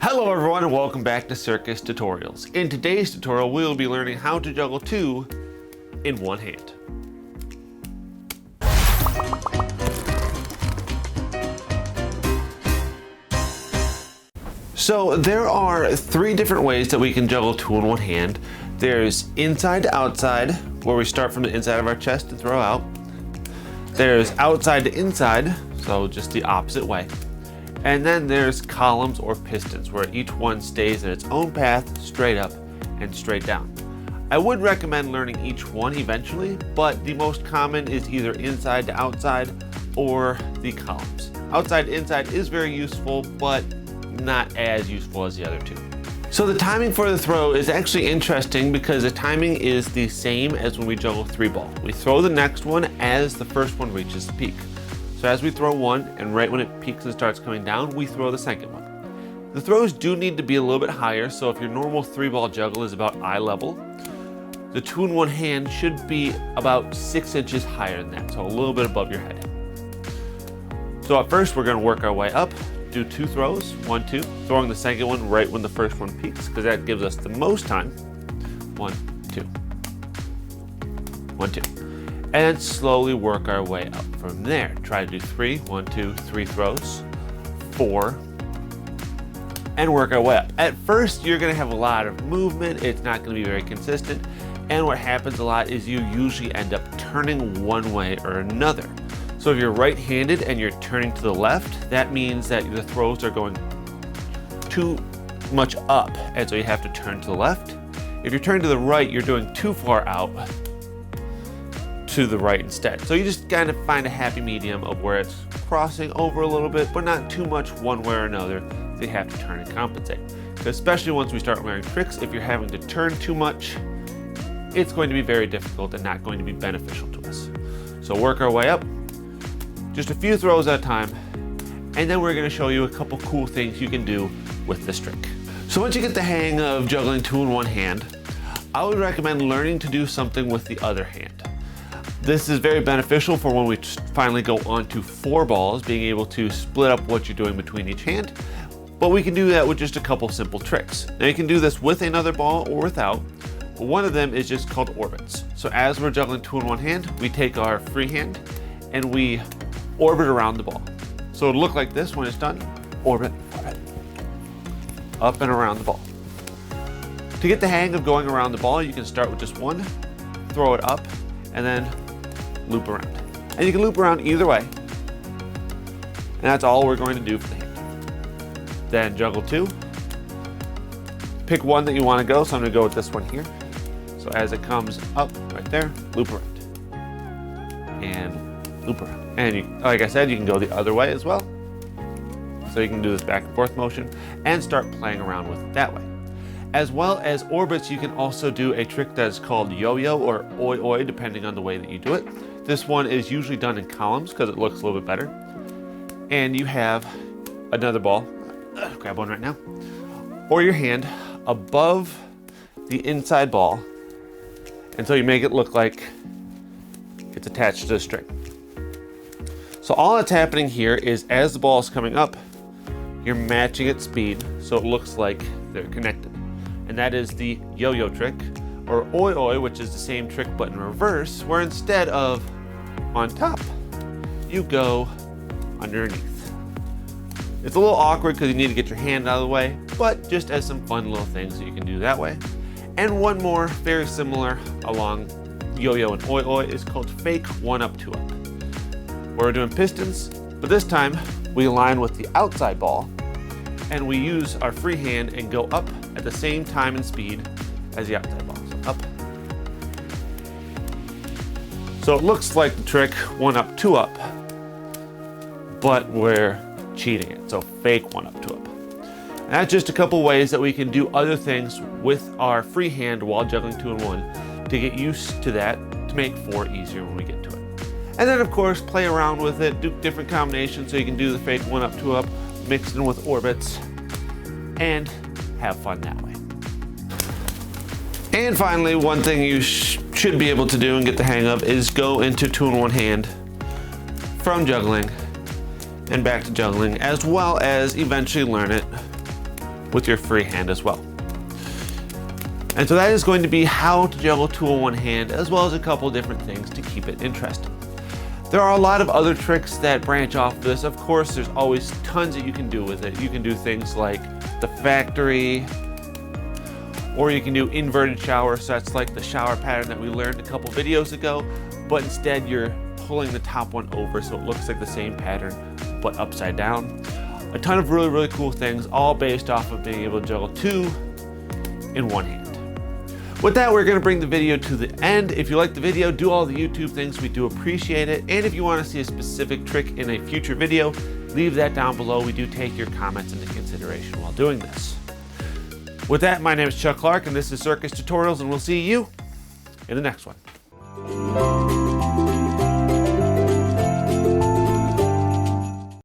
Hello everyone and welcome back to Circus Tutorials. In today's tutorial we will be learning how to juggle two in one hand. So there are three different ways that we can juggle two in one hand. There's inside to outside, where we start from the inside of our chest and throw out. There's outside to inside, so just the opposite way. And then there's columns or pistons, where each one stays in its own path, straight up and straight down. I would recommend learning each one eventually, but the most common is either inside to outside or the columns. Outside to inside is very useful, but not as useful as the other two. So the timing for the throw is actually interesting because the timing is the same as when we juggle three ball. We throw the next one as the first one reaches the peak. So as we throw one, and right when it peaks and starts coming down, we throw the second one. The throws do need to be a little bit higher, so if your normal three ball juggle is about eye level, the two in one hand should be about 6 inches higher than that, so a little bit above your head. So at first we're going to work our way up, do two throws, 1, 2, throwing the second one right when the first one peaks, because that gives us the most time. 1, 2, 1, 2. And slowly work our way up from there. Try to do 3, 1, 2, 3 throws, 4, and work our way up. At first, you're gonna have a lot of movement. It's not gonna be very consistent. And what happens a lot is you usually end up turning one way or another. So if you're right-handed and you're turning to the left, that means that the throws are going too much up, and so you have to turn to the left. If you're turning to the right, you're doing too far out to the right instead. So you just kind of find a happy medium of where it's crossing over a little bit, but not too much one way or another. So you have to turn and compensate. Especially once we start learning tricks, if you're having to turn too much, it's going to be very difficult and not going to be beneficial to us. So work our way up, just a few throws at a time, and then we're going to show you a couple cool things you can do with this trick. So once you get the hang of juggling two in one hand, I would recommend learning to do something with the other hand. This is very beneficial for when we finally go on to 4 balls, being able to split up what you're doing between each hand. But we can do that with just a couple simple tricks. Now you can do this with another ball or without. One of them is just called orbits. So as we're juggling two in one hand, we take our free hand and we orbit around the ball. So it'll look like this when it's done. Orbit, orbit, up and around the ball. To get the hang of going around the ball, you can start with just one, throw it up, and then loop around. And you can loop around either way. And that's all we're going to do for the hand. Then juggle two. Pick one that you want to go, so I'm going to go with this one here. So as it comes up right there, loop around. And loop around. And like I said, you can go the other way as well. So you can do this back and forth motion and start playing around with it that way. As well as orbits, you can also do a trick that is called yo-yo or oi-oi, depending on the way that you do it. This one is usually done in columns because it looks a little bit better. And you have another ball, grab one right now, or your hand above the inside ball until you make it look like it's attached to the string. So all that's happening here is as the ball is coming up, you're matching its speed so it looks like they're connected. And that is the yo-yo trick, or oi-oi, which is the same trick but in reverse, where instead of on top, you go underneath. It's a little awkward because you need to get your hand out of the way, but just as some fun little things that you can do that way. And one more very similar along yo-yo and oi-oi is called fake 1-up, 2-up. Where we're doing pistons, but this time we align with the outside ball and we use our free hand and go up at the same time and speed as the outside ball. So up. So it looks like the trick 1-up, 2-up, but we're cheating it. So fake 1-up, 2-up. And that's just a couple ways that we can do other things with our free hand while juggling two in one to get used to that, to make 4 easier when we get to it. And then of course, play around with it, do different combinations so you can do the fake 1-up, 2-up, mixed in with orbits, and have fun that way. And finally, one thing you should be able to do and get the hang of is go into two in one hand from juggling and back to juggling, as well as eventually learn it with your free hand as well. And so that is going to be how to juggle two in one hand, as well as a couple different things to keep it interesting. There are a lot of other tricks that branch off of this. Of course, there's always tons that you can do with it. You can do things like the factory, or you can do inverted shower. So that's like the shower pattern that we learned a couple videos ago, but instead you're pulling the top one over so it looks like the same pattern, but upside down. A ton of really, really cool things, all based off of being able to juggle two in one hand. With that, we're gonna bring the video to the end. If you like the video, do all the YouTube things, we do appreciate it. And if you wanna see a specific trick in a future video, leave that down below. We do take your comments into consideration while doing this. With that, my name is Chuck Clark, and this is Circus Tutorials, and we'll see you in the next one.